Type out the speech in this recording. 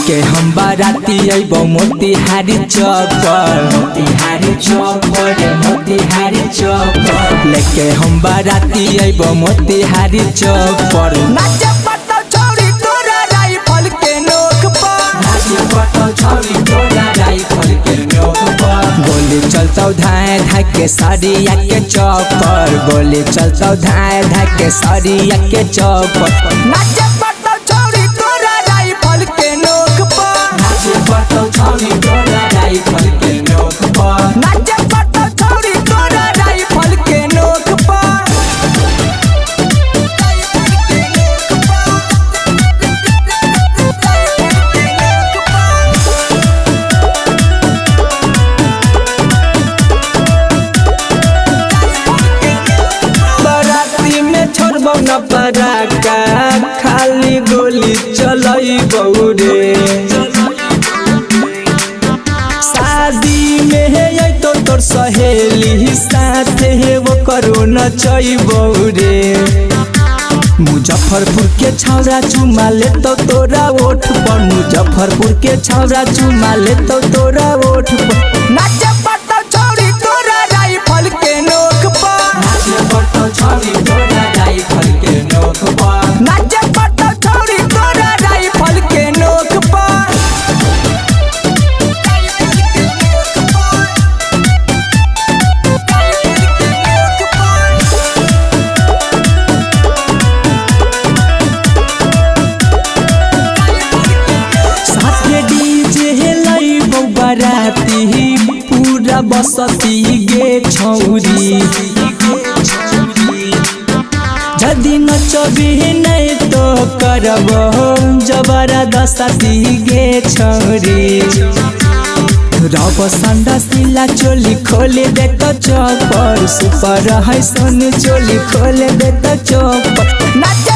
के हम बाराती अइबो मोतिहारी चौक पर लेके हम बाराती अइबो मोतिहारी चौक पर नाचे पटो छोरी तोरा राइफल के नोक पर गोली चलतौ धाए धाए के सरिया के चौक पर गोली चलतौ धाए धाए के सरिया के चौक पर नाचे पटो छोरी तोरा राइफल के नोक पर नाचे पटो छोरी तोरा राइफल के नोक पर नाचे पटो छोरी तोरा राइफल के नोक पर बाराती में छोड़बौ न पराका खाली गोली चलैबौ रे शादी में है तो तोर सहेली साथे वो करो न चैबौ रे मुजफ्फरपुर के छौरा चुमा ले तो तोरा ओठ पर मुजफ्फरपुर के छौरा चुमा ले तो तोरा ओठ पर नाचे पटो छोरी तोरा राइफल के नोक पर नाचे पटो छोरी तोरा राइफल के नोक पर नाचे पटो छोरी तोरा राइफल के नोक पर साथे डीजे लइबौ बाराती पूरा बसती गे छौरी जदि नचबी नहीं तो करबो जबरदस्ती गे छौरी रब संडा सिला चोली खोले दे तो चौक पर सुपर है सोन चोली खोले दे तो चौक पर नाचे